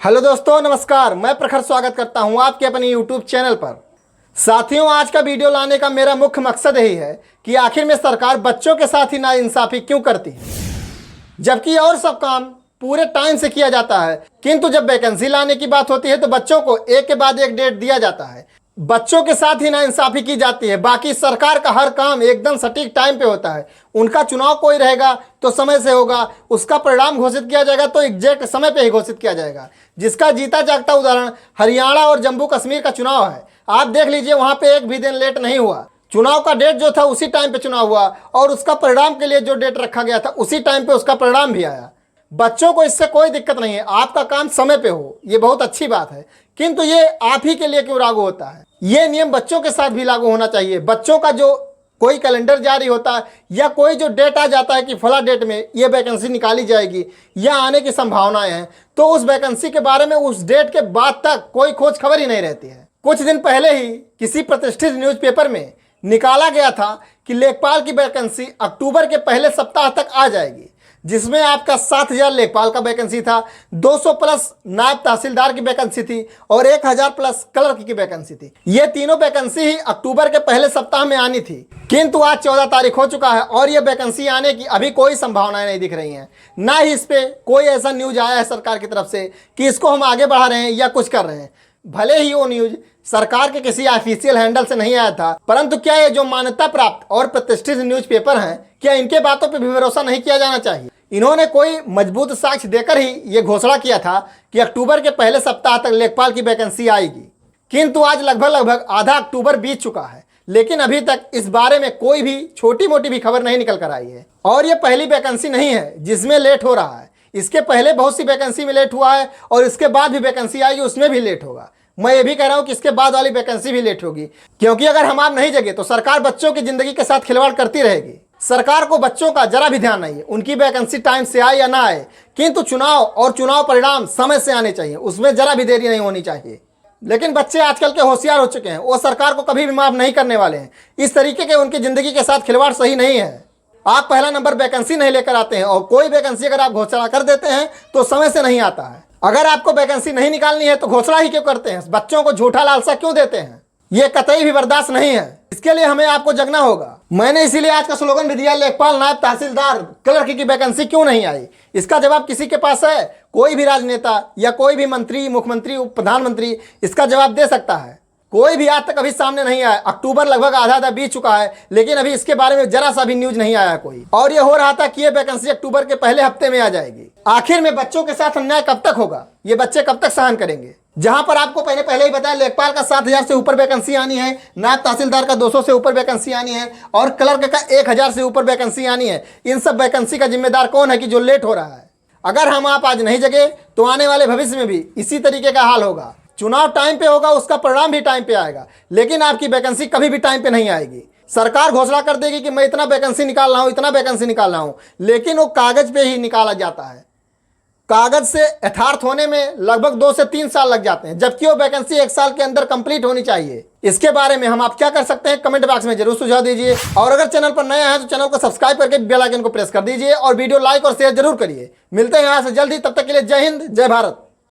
Hello दोस्तों, नमस्कार। मैं प्रखर स्वागत करता हूं आपके अपने यूट्यूब चैनल पर। साथियों, आज का वीडियो लाने का मेरा मुख्य मकसद यही है कि आखिर में सरकार बच्चों के साथ ही नाइंसाफी क्यों करती है, जबकि और सब काम पूरे टाइम से किया जाता है, किंतु जब वैकेंसी लाने की बात होती है तो बच्चों को एक के बाद एक डेट दिया जाता है। बच्चों के साथ ही नाइंसाफी की जाती है। बाकी सरकार का हर काम एकदम सटीक टाइम पे होता है। उनका चुनाव कोई रहेगा तो समय से होगा, उसका परिणाम घोषित किया जाएगा तो एग्जैक्ट समय पे ही घोषित किया जाएगा। जिसका जीता जागता उदाहरण हरियाणा और जम्मू कश्मीर का चुनाव है। आप देख लीजिए, वहां पे एक भी दिन लेट नहीं हुआ। चुनाव का डेट जो था उसी टाइम पे चुनाव हुआ और उसका परिणाम के लिए जो डेट रखा गया था उसी टाइम पे उसका परिणाम भी आया। बच्चों को इससे कोई दिक्कत नहीं है, आपका काम समय पे हो, ये बहुत अच्छी बात है। किंतु ये आप ही के लिए क्यों लागू होता है? ये नियम बच्चों के साथ भी लागू होना चाहिए। बच्चों का जो कोई कैलेंडर जारी होता है या कोई जो डेट आ जाता है कि फला डेट में ये वैकेंसी निकाली जाएगी या आने की संभावनाएं हैं, तो उस वैकेंसी के बारे में उस डेट के बाद तक कोई खोज खबर ही नहीं रहती है। कुछ दिन पहले ही किसी प्रतिष्ठित न्यूज़पेपर में निकाला गया था कि लेखपाल की वैकेंसी अक्टूबर के पहले सप्ताह तक आ जाएगी, जिसमें आपका 7,000 लेखपाल का वैकेंसी था, 200 प्लस नायब तहसीलदार की वैकेंसी थी और 1,000 प्लस क्लर्क की वैकेंसी थी। ये तीनों वैकेंसी ही अक्टूबर के पहले सप्ताह में आनी थी, किंतु आज 14 तारीख हो चुका है और ये वैकेंसी आने की अभी कोई संभावनाएं नहीं दिख रही हैं। ना ही इस पे कोई ऐसा न्यूज आया है सरकार की तरफ से कि इसको हम आगे बढ़ा रहे हैं या कुछ कर रहे हैं। भले ही वो न्यूज सरकार के किसी ऑफिशियल हैंडल से नहीं आया था, परंतु क्या ये जो मान्यता प्राप्त और प्रतिष्ठित न्यूज़पेपर हैं, क्या इनके बातों पर भी भरोसा नहीं किया जाना चाहिए? इन्होंने कोई मजबूत साक्ष्य देकर ही ये घोषणा किया था कि अक्टूबर के पहले सप्ताह तक लेखपाल की वैकेंसी आएगी, किंतु आज लगभग आधा अक्टूबर बीत चुका है, लेकिन अभी तक इस बारे में कोई भी छोटी मोटी भी खबर नहीं निकल कर आई है। और ये पहली वैकेंसी नहीं है जिसमें लेट हो रहा है। इसके पहले बहुत सी वैकेंसी में लेट हुआ है और इसके बाद भी वैकेंसी आएगी, उसमें भी लेट होगा। मैं ये भी कह रहा हूँ कि इसके बाद वाली वैकेंसी भी लेट होगी, क्योंकि अगर हम आप नहीं जगे तो सरकार बच्चों की जिंदगी के साथ खिलवाड़ करती रहेगी। सरकार को बच्चों का जरा भी ध्यान नहीं है, उनकी वैकेंसी टाइम से आए या ना आए, किंतु चुनाव और चुनाव परिणाम समय से आने चाहिए, उसमें जरा भी देरी नहीं होनी चाहिए। लेकिन बच्चे आजकल के होशियार हो चुके हैं, वो सरकार को कभी भी माफ नहीं करने वाले हैं। इस तरीके के उनकी जिंदगी के साथ खिलवाड़ सही नहीं है। आप पहला नंबर वैकेंसी नहीं लेकर आते हैं और कोई वैकेंसी अगर आप घोषणा कर देते हैं तो समय से नहीं आता है। अगर आपको वैकेंसी नहीं निकालनी है तो घोषणा ही क्यों करते हैं? बच्चों को झूठा लालसा क्यों देते हैं? ये कतई भी बर्दाश्त नहीं है। इसके लिए हमें आपको जगना होगा। मैंने इसीलिए आज का स्लोगन भी दिया, लेखपाल, नायब तहसीलदार, क्लर्क की वैकेंसी क्यों नहीं आई? इसका जवाब किसी के पास है? कोई भी राजनेता या कोई भी मंत्री, मुख्यमंत्री, प्रधानमंत्री इसका जवाब दे सकता है? कोई भी आज तक अभी सामने नहीं आया। अक्टूबर लगभग आधा बीत चुका है, लेकिन अभी इसके बारे में जरा सा भी न्यूज नहीं आया कोई। और ये हो रहा था कि ये वैकेंसी अक्टूबर के पहले हफ्ते में आ जाएगी। आखिर में बच्चों के साथ अन्याय कब तक होगा? ये बच्चे कब तक सहन करेंगे? जहां पर आपको पहले ही बताया, लेखपाल का 7,000 से ऊपर वैकेंसी आनी है, नायब तहसीलदार का 200 से ऊपर वैकेंसी आनी है और क्लर्क का 1,000 से ऊपर वैकेंसी आनी है। इन सब वैकेंसी का जिम्मेदार कौन है कि जो लेट हो रहा है? अगर हम आप आज नहीं जगे तो आने वाले भविष्य में भी इसी तरीके का हाल होगा। चुनाव टाइम पे होगा, उसका परिणाम भी टाइम पे आएगा, लेकिन आपकी वैकेंसी कभी भी टाइम पे नहीं आएगी। सरकार घोषणा कर देगी कि मैं इतना वैकेंसी निकाल रहा हूं, इतना वैकेंसी निकाल रहा हूं, लेकिन वो कागज पे ही निकाला जाता है। कागज से यथार्थ होने में लगभग 2 से 3 साल लग जाते हैं, जबकि वो वैकेंसी 1 साल के अंदर कंप्लीट होनी चाहिए। इसके बारे में हम आप क्या कर सकते हैं, कमेंट बॉक्स में जरूर सुझाव दीजिए। और अगर चैनल पर नया है तो चैनल को सब्सक्राइब करके बेल आइकन को प्रेस कर दीजिए और वीडियो लाइक और शेयर जरूर करिए। मिलते हैं यहाँ से जल्दी, तब तक के लिए जय हिंद, जय भारत।